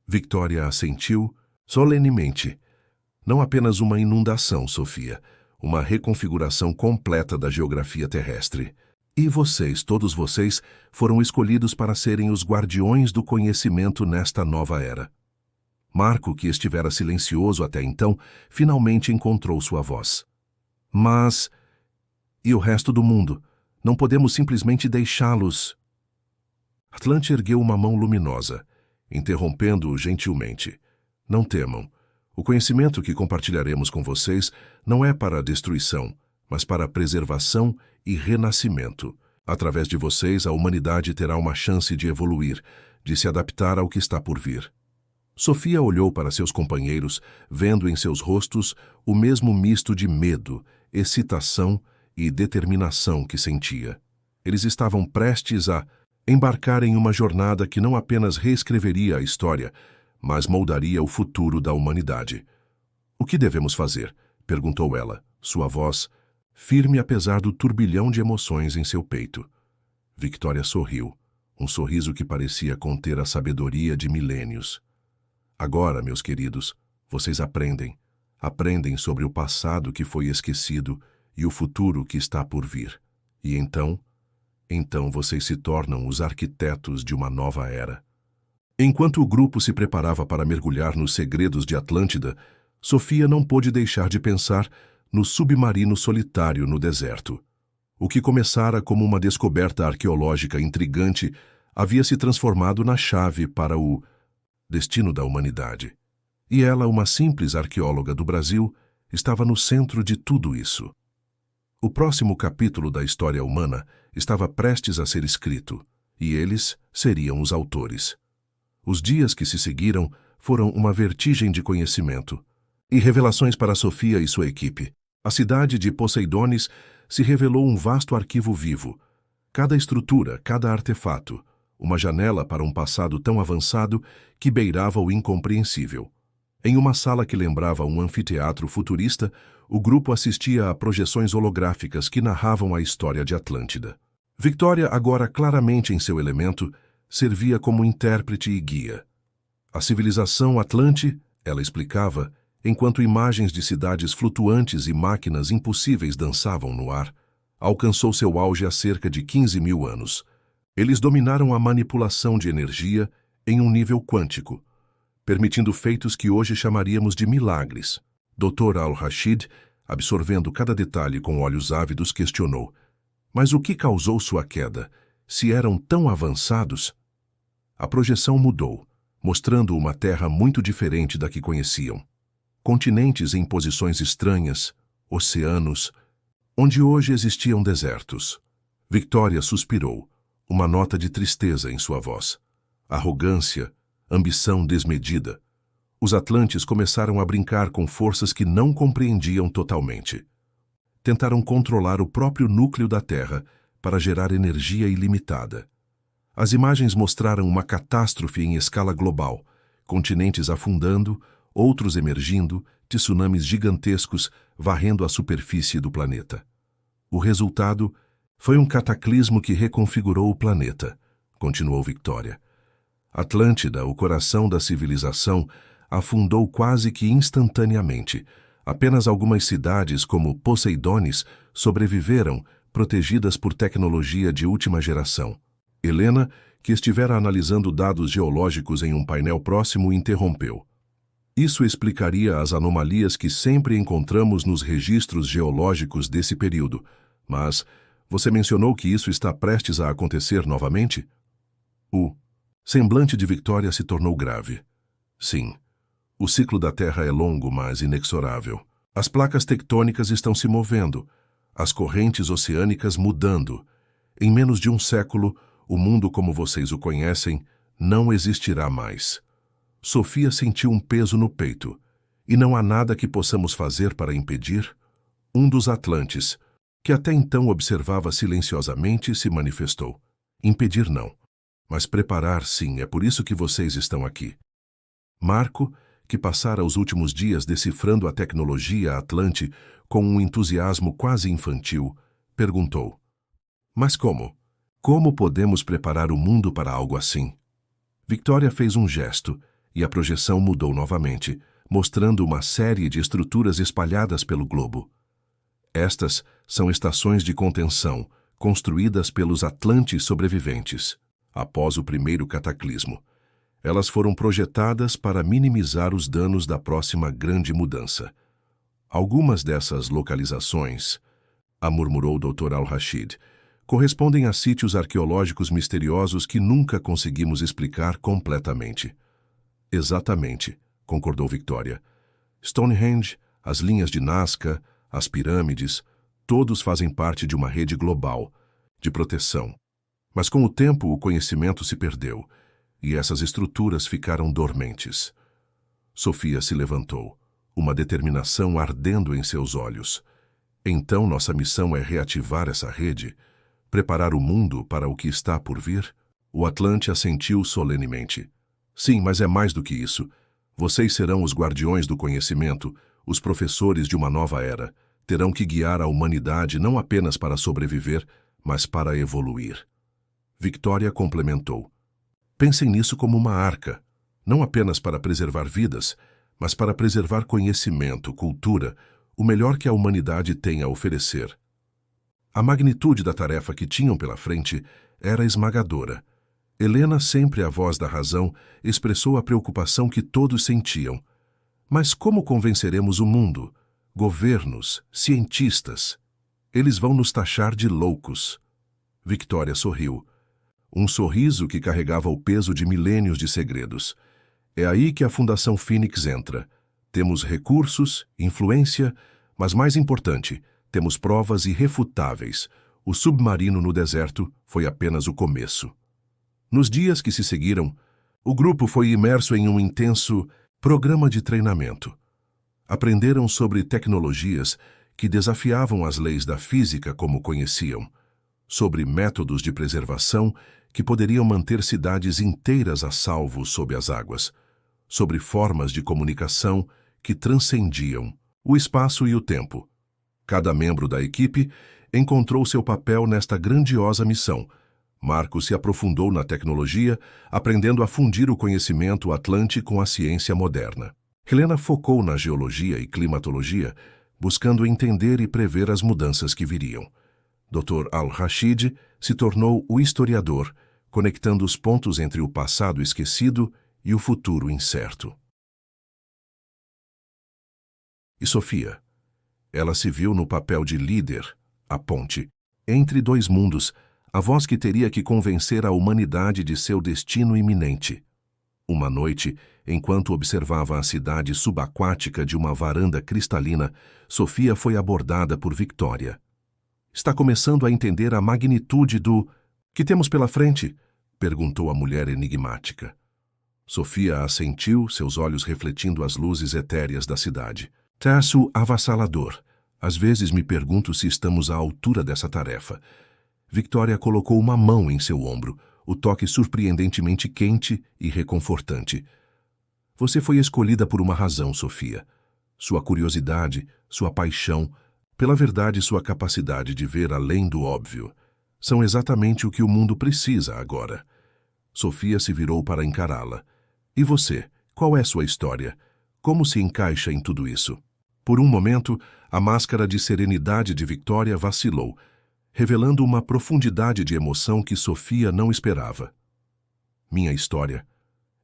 Victoria assentiu solenemente. Não apenas uma inundação, Sofia, uma reconfiguração completa da geografia terrestre. E vocês, todos vocês, foram escolhidos para serem os guardiões do conhecimento nesta nova era. Marco, que estivera silencioso até então, finalmente encontrou sua voz. Mas... e o resto do mundo? Não podemos simplesmente deixá-los... Atlante ergueu uma mão luminosa, interrompendo-o gentilmente. Não temam. O conhecimento que compartilharemos com vocês não é para a destruição, mas para a preservação e renascimento. Através de vocês, a humanidade terá uma chance de evoluir, de se adaptar ao que está por vir. Sofia olhou para seus companheiros, vendo em seus rostos o mesmo misto de medo, excitação e determinação que sentia. Eles estavam prestes a embarcar em uma jornada que não apenas reescreveria a história, mas moldaria o futuro da humanidade. O que devemos fazer? Perguntou ela, sua voz firme apesar do turbilhão de emoções em seu peito. Victoria sorriu, um sorriso que parecia conter a sabedoria de milênios. Agora, meus queridos, vocês aprendem. Aprendem sobre o passado que foi esquecido e o futuro que está por vir. E então vocês se tornam os arquitetos de uma nova era. Enquanto o grupo se preparava para mergulhar nos segredos de Atlântida, Sofia não pôde deixar de pensar no submarino solitário no deserto. O que começara como uma descoberta arqueológica intrigante havia se transformado na chave para o destino da humanidade. E ela, uma simples arqueóloga do Brasil, estava no centro de tudo isso. O próximo capítulo da história humana estava prestes a ser escrito, e eles seriam os autores. Os dias que se seguiram foram uma vertigem de conhecimento e revelações para Sofia e sua equipe. A cidade de Poseidones se revelou um vasto arquivo vivo. Cada estrutura, cada artefato, uma janela para um passado tão avançado que beirava o incompreensível. Em uma sala que lembrava um anfiteatro futurista, o grupo assistia a projeções holográficas que narravam a história de Atlântida. Victoria, agora claramente em seu elemento, servia como intérprete e guia. A civilização Atlante, ela explicava, enquanto imagens de cidades flutuantes e máquinas impossíveis dançavam no ar, alcançou seu auge há cerca de 15.000 anos. Eles dominaram a manipulação de energia em um nível quântico, permitindo feitos que hoje chamaríamos de milagres. Dr. Al-Rashid, absorvendo cada detalhe com olhos ávidos, questionou: mas o que causou sua queda? Se eram tão avançados? A projeção mudou, mostrando uma terra muito diferente da que conheciam. Continentes em posições estranhas, oceanos, onde hoje existiam desertos. Victoria suspirou, uma nota de tristeza em sua voz. Arrogância, ambição desmedida. Os atlantes começaram a brincar com forças que não compreendiam totalmente. Tentaram controlar o próprio núcleo da Terra para gerar energia ilimitada. As imagens mostraram uma catástrofe em escala global, continentes afundando, outros emergindo, tsunamis gigantescos varrendo a superfície do planeta. O resultado foi um cataclismo que reconfigurou o planeta, continuou Victoria. Atlântida, o coração da civilização, afundou quase que instantaneamente. Apenas algumas cidades, como Poseidones, sobreviveram, protegidas por tecnologia de última geração. Helena, que estivera analisando dados geológicos em um painel próximo, interrompeu. Isso explicaria as anomalias que sempre encontramos nos registros geológicos desse período. Mas você mencionou que isso está prestes a acontecer novamente? O semblante de Victoria se tornou grave. Sim. O ciclo da Terra é longo, mas inexorável. As placas tectônicas estão se movendo, as correntes oceânicas mudando. Em menos de um século, o mundo como vocês o conhecem não existirá mais. Sofia sentiu um peso no peito. E não há nada que possamos fazer para impedir? Um dos atlantes, que até então observava silenciosamente, se manifestou. Impedir não, mas preparar sim, é por isso que vocês estão aqui. Marco, que passara os últimos dias decifrando a tecnologia atlante com um entusiasmo quase infantil, perguntou: mas como? Como podemos preparar o mundo para algo assim? Victoria fez um gesto e a projeção mudou novamente, mostrando uma série de estruturas espalhadas pelo globo. Estas são estações de contenção, construídas pelos atlantes sobreviventes, após o primeiro cataclismo. Elas foram projetadas para minimizar os danos da próxima grande mudança. Algumas dessas localizações, murmurou Dr. Al-Rashid, correspondem a sítios arqueológicos misteriosos que nunca conseguimos explicar completamente. Exatamente, concordou Victoria. Stonehenge, as linhas de Nazca, as pirâmides, todos fazem parte de uma rede global, de proteção. Mas com o tempo o conhecimento se perdeu, e essas estruturas ficaram dormentes. Sofia se levantou, uma determinação ardendo em seus olhos. Então nossa missão é reativar essa rede, preparar o mundo para o que está por vir? O Atlante assentiu solenemente. Sim, mas é mais do que isso. Vocês serão os guardiões do conhecimento, os professores de uma nova era. Terão que guiar a humanidade não apenas para sobreviver, mas para evoluir. Victoria complementou. Pensem nisso como uma arca, não apenas para preservar vidas, mas para preservar conhecimento, cultura, o melhor que a humanidade tem a oferecer. A magnitude da tarefa que tinham pela frente era esmagadora. Helena, sempre a voz da razão, expressou a preocupação que todos sentiam. Mas como convenceremos o mundo? Governos, cientistas. Eles vão nos taxar de loucos. Victoria sorriu. Um sorriso que carregava o peso de milênios de segredos. É aí que a Fundação Fênix entra. Temos recursos, influência, mas mais importante, temos provas irrefutáveis. O submarino no deserto foi apenas o começo. Nos dias que se seguiram, o grupo foi imerso em um intenso programa de treinamento. Aprenderam sobre tecnologias que desafiavam as leis da física como conheciam, sobre métodos de preservação que poderiam manter cidades inteiras a salvo sob as águas, sobre formas de comunicação que transcendiam o espaço e o tempo. Cada membro da equipe encontrou seu papel nesta grandiosa missão. Marco se aprofundou na tecnologia, aprendendo a fundir o conhecimento atlante com a ciência moderna. Helena focou na geologia e climatologia, buscando entender e prever as mudanças que viriam. Dr. Al-Rashid se tornou o historiador, conectando os pontos entre o passado esquecido e o futuro incerto. E Sofia? Ela se viu no papel de líder, a ponte, entre dois mundos, a voz que teria que convencer a humanidade de seu destino iminente. Uma noite, enquanto observava a cidade subaquática de uma varanda cristalina, Sofia foi abordada por Victoria. Está começando a entender a magnitude do... Que temos pela frente? Perguntou a mulher enigmática. Sofia assentiu, seus olhos refletindo as luzes etéreas da cidade. Traço avassalador. Às vezes me pergunto se estamos à altura dessa tarefa. Victoria colocou uma mão em seu ombro, o toque surpreendentemente quente e reconfortante. Você foi escolhida por uma razão, Sofia. Sua curiosidade, sua paixão, pela verdade, sua capacidade de ver além do óbvio, são exatamente o que o mundo precisa agora. Sofia se virou para encará-la. E você? Qual é sua história? Como se encaixa em tudo isso? Por um momento, a máscara de serenidade de Victoria vacilou, revelando uma profundidade de emoção que Sofia não esperava. Minha história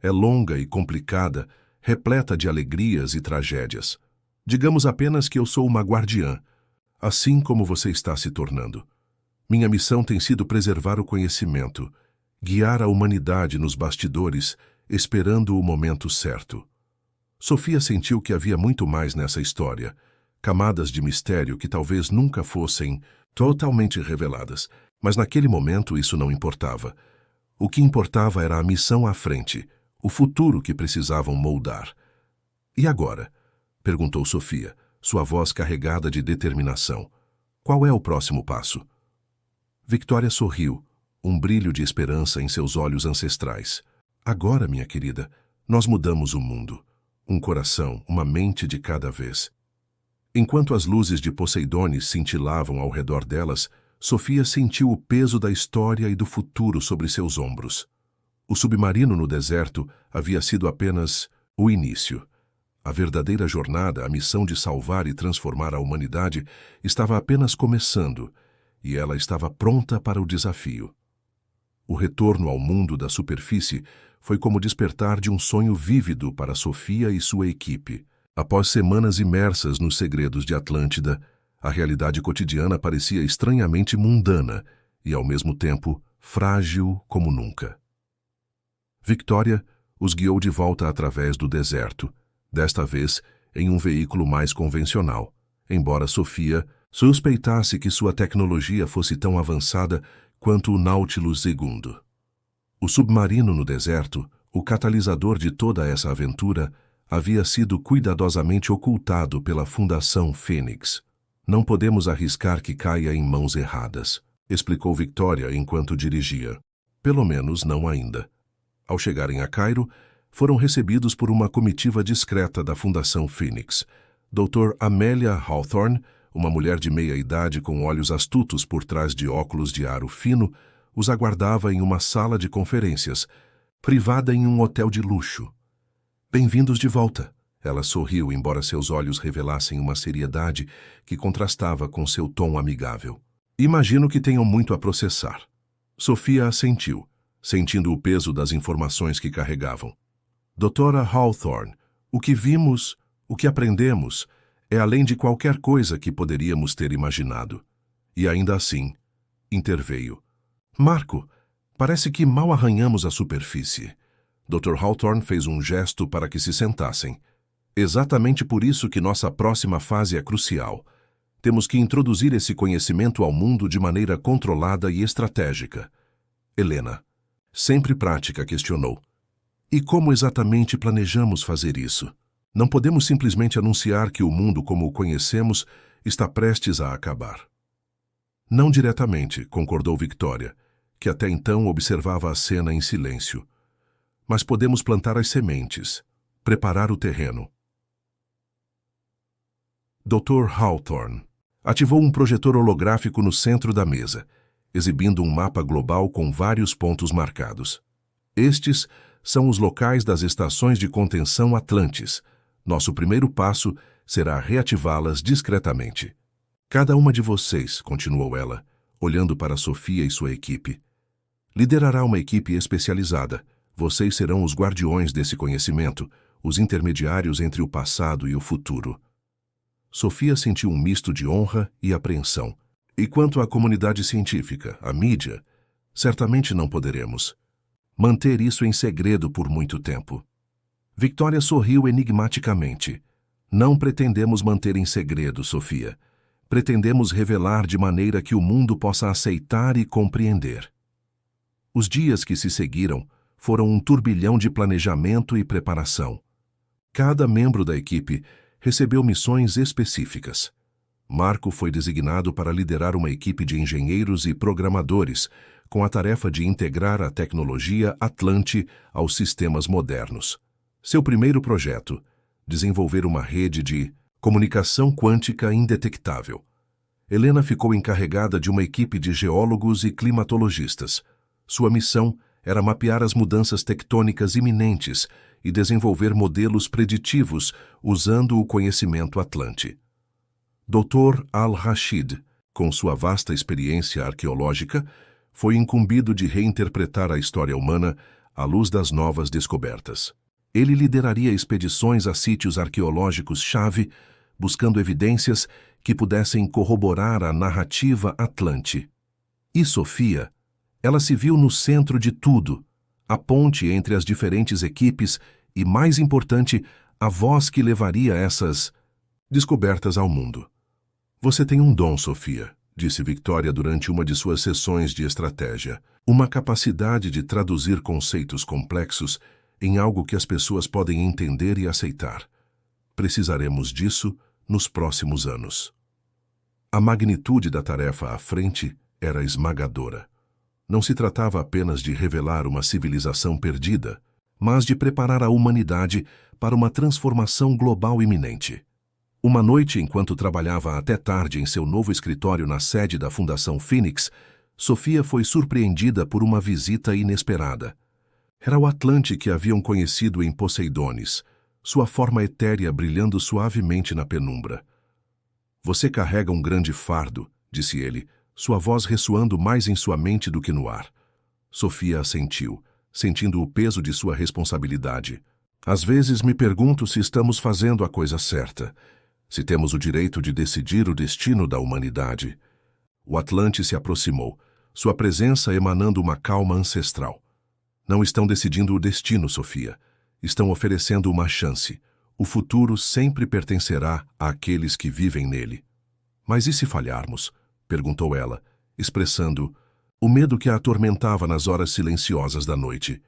é longa e complicada, repleta de alegrias e tragédias. Digamos apenas que eu sou uma guardiã, assim como você está se tornando. Minha missão tem sido preservar o conhecimento, guiar a humanidade nos bastidores, esperando o momento certo. Sofia sentiu que havia muito mais nessa história, camadas de mistério que talvez nunca fossem totalmente reveladas, mas naquele momento isso não importava. O que importava era a missão à frente, o futuro que precisavam moldar. E agora? Perguntou Sofia, sua voz carregada de determinação. Qual é o próximo passo? Victoria sorriu, um brilho de esperança em seus olhos ancestrais. Agora, minha querida, nós mudamos o mundo. Um coração, uma mente de cada vez. Enquanto as luzes de Poseidone cintilavam ao redor delas, Sofia sentiu o peso da história e do futuro sobre seus ombros. O submarino no deserto havia sido apenas o início. A verdadeira jornada, a missão de salvar e transformar a humanidade, estava apenas começando, e ela estava pronta para o desafio. O retorno ao mundo da superfície foi como despertar de um sonho vívido para Sofia e sua equipe. Após semanas imersas nos segredos de Atlântida, a realidade cotidiana parecia estranhamente mundana e, ao mesmo tempo, frágil como nunca. Victoria os guiou de volta através do deserto, desta vez em um veículo mais convencional, embora Sofia suspeitasse que sua tecnologia fosse tão avançada quanto o Nautilus II. O submarino no deserto, o catalisador de toda essa aventura, havia sido cuidadosamente ocultado pela Fundação Fênix. Não podemos arriscar que caia em mãos erradas, explicou Victoria enquanto dirigia. Pelo menos não ainda. Ao chegarem a Cairo, foram recebidos por uma comitiva discreta da Fundação Fênix. Dr. Amelia Hawthorne, uma mulher de meia idade com olhos astutos por trás de óculos de aro fino, os aguardava em uma sala de conferências, privada em um hotel de luxo. Bem-vindos de volta. Ela sorriu, embora seus olhos revelassem uma seriedade que contrastava com seu tom amigável. Imagino que tenham muito a processar. Sofia assentiu, sentindo o peso das informações que carregavam. Doutora Hawthorne, o que vimos, o que aprendemos, é além de qualquer coisa que poderíamos ter imaginado. E ainda assim, interveio. Marco, parece que mal arranhamos a superfície. Dr. Hawthorne fez um gesto para que se sentassem. Exatamente por isso que nossa próxima fase é crucial. Temos que introduzir esse conhecimento ao mundo de maneira controlada e estratégica. Helena, sempre prática, questionou. E como exatamente planejamos fazer isso? Não podemos simplesmente anunciar que o mundo como o conhecemos está prestes a acabar. Não diretamente, concordou Victoria, que até então observava a cena em silêncio. Mas podemos plantar as sementes, preparar o terreno. Dr. Hawthorne ativou um projetor holográfico no centro da mesa, exibindo um mapa global com vários pontos marcados. Estes são os locais das estações de contenção Atlantis. Nosso primeiro passo será reativá-las discretamente. Cada uma de vocês, continuou ela, olhando para Sofia e sua equipe, liderará uma equipe especializada. Vocês serão os guardiões desse conhecimento, os intermediários entre o passado e o futuro. Sofia sentiu um misto de honra e apreensão. E quanto à comunidade científica, a mídia, certamente não poderemos manter isso em segredo por muito tempo. Victoria sorriu enigmaticamente. Não pretendemos manter em segredo, Sofia. Pretendemos revelar de maneira que o mundo possa aceitar e compreender. Os dias que se seguiram foram um turbilhão de planejamento e preparação. Cada membro da equipe recebeu missões específicas. Marco foi designado para liderar uma equipe de engenheiros e programadores, com a tarefa de integrar a tecnologia Atlante aos sistemas modernos. Seu primeiro projeto, desenvolver uma rede de comunicação quântica indetectável. Helena ficou encarregada de uma equipe de geólogos e climatologistas. Sua missão era mapear as mudanças tectônicas iminentes e desenvolver modelos preditivos usando o conhecimento Atlante. Dr. Al-Rashid, com sua vasta experiência arqueológica, foi incumbido de reinterpretar a história humana à luz das novas descobertas. Ele lideraria expedições a sítios arqueológicos-chave, buscando evidências que pudessem corroborar a narrativa Atlante. E Sofia, ela se viu no centro de tudo, a ponte entre as diferentes equipes e, mais importante, a voz que levaria essas descobertas ao mundo. Você tem um dom, Sofia, disse Victoria durante uma de suas sessões de estratégia. Uma capacidade de traduzir conceitos complexos em algo que as pessoas podem entender e aceitar. Precisaremos disso nos próximos anos. A magnitude da tarefa à frente era esmagadora. Não se tratava apenas de revelar uma civilização perdida, mas de preparar a humanidade para uma transformação global iminente. Uma noite, enquanto trabalhava até tarde em seu novo escritório na sede da Fundação Phoenix, Sofia foi surpreendida por uma visita inesperada. Era o Atlante que haviam conhecido em Poseidones, sua forma etérea brilhando suavemente na penumbra. Você carrega um grande fardo, disse ele, sua voz ressoando mais em sua mente do que no ar. Sofia assentiu, sentindo o peso de sua responsabilidade. Às vezes me pergunto se estamos fazendo a coisa certa, se temos o direito de decidir o destino da humanidade. O Atlante se aproximou, sua presença emanando uma calma ancestral. Não estão decidindo o destino, Sofia. Estão oferecendo uma chance. O futuro sempre pertencerá àqueles que vivem nele. Mas e se falharmos? Perguntou ela, expressando o medo que a atormentava nas horas silenciosas da noite.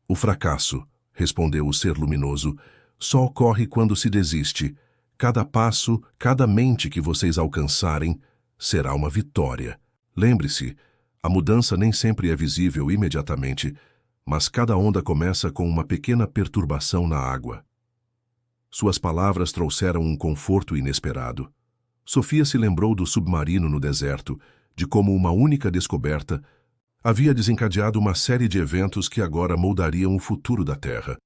O fracasso, respondeu o ser luminoso, só ocorre quando se desiste. Cada passo, cada mente que vocês alcançarem, será uma vitória. Lembre-se, a mudança nem sempre é visível imediatamente, mas cada onda começa com uma pequena perturbação na água. Suas palavras trouxeram um conforto inesperado. Sofia se lembrou do submarino no deserto, de como uma única descoberta havia desencadeado uma série de eventos que agora moldariam o futuro da Terra.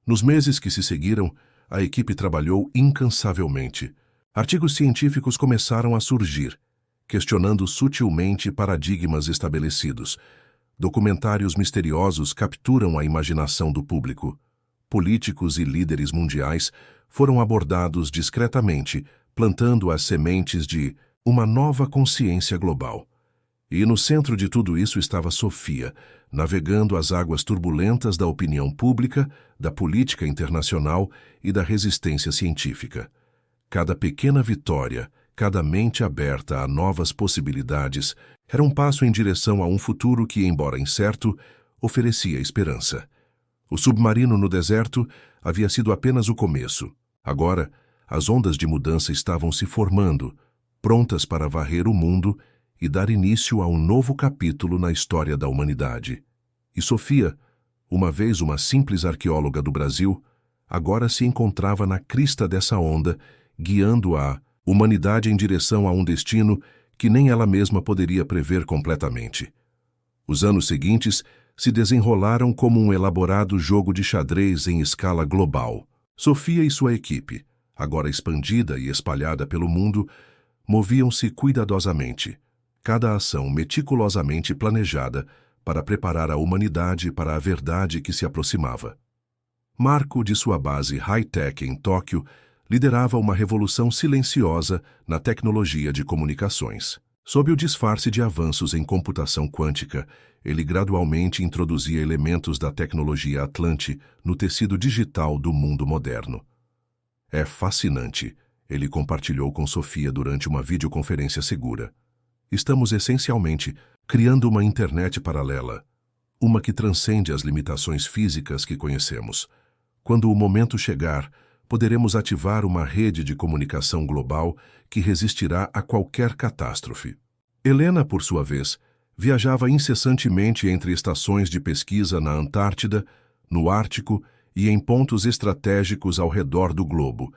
Nos meses que se seguiram, a equipe trabalhou incansavelmente. Artigos científicos começaram a surgir, questionando sutilmente paradigmas estabelecidos. Documentários misteriosos capturam a imaginação do público. Políticos e líderes mundiais foram abordados discretamente, plantando as sementes de uma nova consciência global. E no centro de tudo isso estava Sofia, navegando as águas turbulentas da opinião pública, da política internacional e da resistência científica. Cada pequena vitória, cada mente aberta a novas possibilidades, era um passo em direção a um futuro que, embora incerto, oferecia esperança. O submarino no deserto havia sido apenas o começo. Agora, as ondas de mudança estavam se formando, prontas para varrer o mundo e dar início a um novo capítulo na história da humanidade. E Sofia, uma vez uma simples arqueóloga do Brasil, agora se encontrava na crista dessa onda, guiando a humanidade em direção a um destino que nem ela mesma poderia prever completamente. Os anos seguintes se desenrolaram como um elaborado jogo de xadrez em escala global. Sofia e sua equipe, agora expandida e espalhada pelo mundo, moviam-se cuidadosamente, cada ação meticulosamente planejada para preparar a humanidade para a verdade que se aproximava. Marco de sua base high-tech em Tóquio liderava uma revolução silenciosa na tecnologia de comunicações. Sob o disfarce de avanços em computação quântica, ele gradualmente introduzia elementos da tecnologia Atlante no tecido digital do mundo moderno. É fascinante, ele compartilhou com Sofia durante uma videoconferência segura. Estamos essencialmente criando uma internet paralela, uma que transcende as limitações físicas que conhecemos. Quando o momento chegar, poderemos ativar uma rede de comunicação global que resistirá a qualquer catástrofe. Helena, por sua vez, viajava incessantemente entre estações de pesquisa na Antártida, no Ártico e em pontos estratégicos ao redor do globo.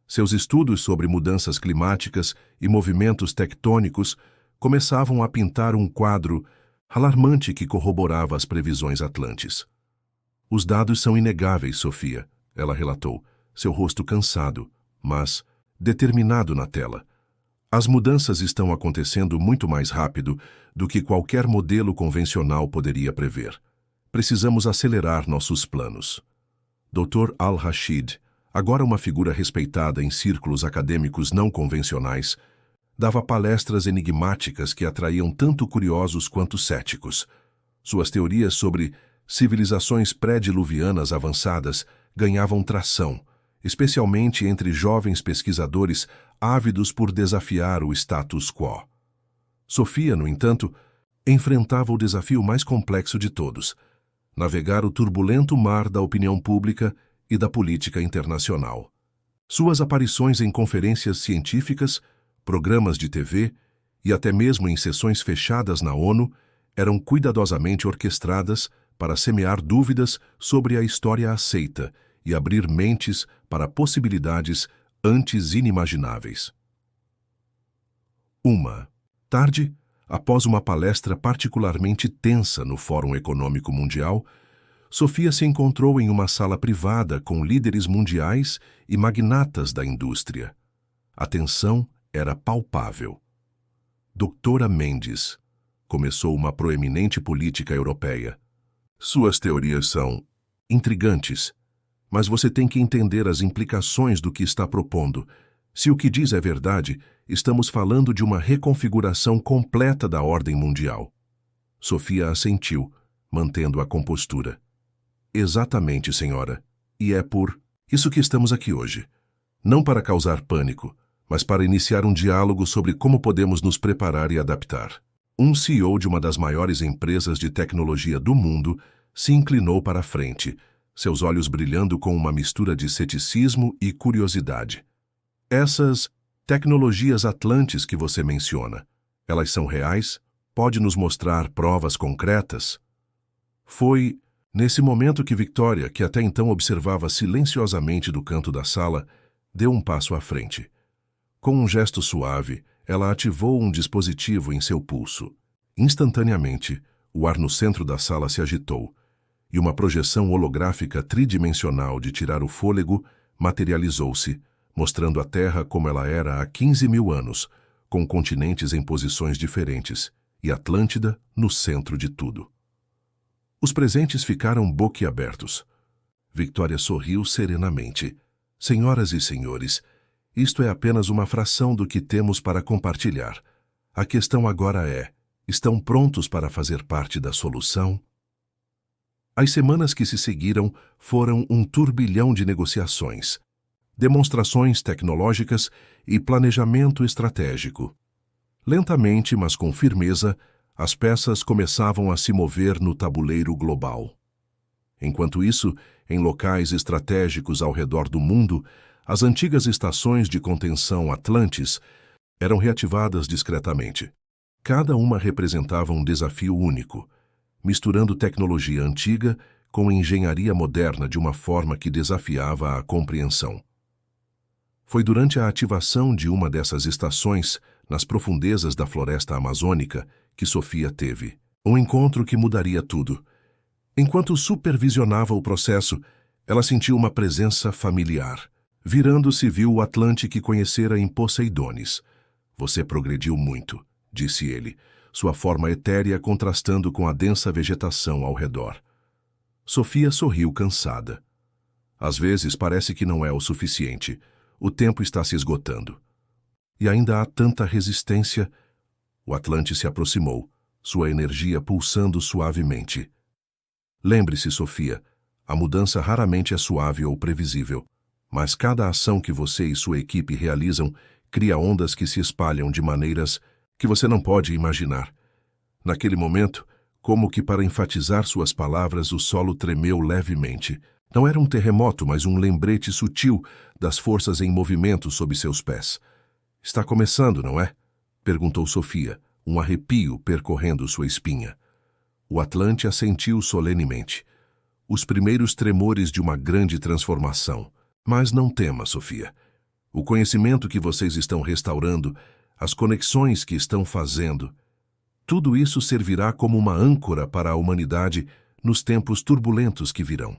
Seus estudos sobre mudanças climáticas e movimentos tectônicos começavam a pintar um quadro alarmante que corroborava as previsões atlantes. Os dados são inegáveis, Sofia, ela relatou, seu rosto cansado, mas determinado na tela. As mudanças estão acontecendo muito mais rápido do que qualquer modelo convencional poderia prever. Precisamos acelerar nossos planos. Dr. Al-Rashid, agora uma figura respeitada em círculos acadêmicos não convencionais, dava palestras enigmáticas que atraíam tanto curiosos quanto céticos. Suas teorias sobre civilizações pré-diluvianas avançadas ganhavam tração, especialmente entre jovens pesquisadores ávidos por desafiar o status quo. Sofia, no entanto, enfrentava o desafio mais complexo de todos: navegar o turbulento mar da opinião pública e da política internacional. Suas aparições em conferências científicas, programas de TV e até mesmo em sessões fechadas na ONU eram cuidadosamente orquestradas para semear dúvidas sobre a história aceita e abrir mentes para possibilidades antes inimagináveis. Tarde, após uma palestra particularmente tensa no Fórum Econômico Mundial, Sofia se encontrou em uma sala privada com líderes mundiais e magnatas da indústria. A tensão era palpável. Doutora Mendes, começou uma proeminente política europeia. Suas teorias são intrigantes, mas você tem que entender as implicações do que está propondo. Se o que diz é verdade, estamos falando de uma reconfiguração completa da ordem mundial. Sofia assentiu, mantendo a compostura. Exatamente, senhora. E é por isso que estamos aqui hoje. Não para causar pânico, mas para iniciar um diálogo sobre como podemos nos preparar e adaptar. Um CEO de uma das maiores empresas de tecnologia do mundo se inclinou para a frente, seus olhos brilhando com uma mistura de ceticismo e curiosidade. Essas tecnologias atlantes que você menciona, elas são reais? Pode nos mostrar provas concretas? Foi nesse momento que Victoria, que até então observava silenciosamente do canto da sala, deu um passo à frente. Com um gesto suave, ela ativou um dispositivo em seu pulso. Instantaneamente, O ar no centro da sala se agitou, e uma projeção holográfica tridimensional de tirar o fôlego materializou-se, mostrando a Terra como ela era há 15.000 anos, com continentes em posições diferentes, e Atlântida no centro de tudo. Os presentes ficaram boquiabertos. Victoria sorriu serenamente. Senhoras e senhores, isto é apenas uma fração do que temos para compartilhar. A questão agora é: estão prontos para fazer parte da solução? As semanas que se seguiram foram um turbilhão de negociações, demonstrações tecnológicas e planejamento estratégico. Lentamente, mas com firmeza, as peças começavam a se mover no tabuleiro global. Enquanto isso, em locais estratégicos ao redor do mundo, as antigas estações de contenção Atlantis eram reativadas discretamente. Cada uma representava um desafio único, misturando tecnologia antiga com engenharia moderna de uma forma que desafiava a compreensão. Foi durante a ativação de uma dessas estações, nas profundezas da floresta amazônica, que Sofia teve um encontro que mudaria tudo. Enquanto supervisionava o processo, ela sentiu uma presença familiar. Virando-se, viu o Atlante que conhecera em Poseidones. Você progrediu muito, disse ele, sua forma etérea contrastando com a densa vegetação ao redor. Sofia sorriu cansada. Às vezes parece que não é o suficiente. O tempo está se esgotando. E ainda há tanta resistência. O Atlante se aproximou, sua energia pulsando suavemente. Lembre-se, Sofia, a mudança raramente é suave ou previsível, mas cada ação que você e sua equipe realizam cria ondas que se espalham de maneiras que você não pode imaginar. Naquele momento, como que para enfatizar suas palavras, o solo tremeu levemente. Não era um terremoto, mas um lembrete sutil das forças em movimento sob seus pés. Está começando, não é? Perguntou Sofia, um arrepio percorrendo sua espinha. O Atlante assentiu solenemente. Os primeiros tremores de uma grande transformação. Mas não tema, Sofia. O conhecimento que vocês estão restaurando, as conexões que estão fazendo, tudo isso servirá como uma âncora para a humanidade nos tempos turbulentos que virão.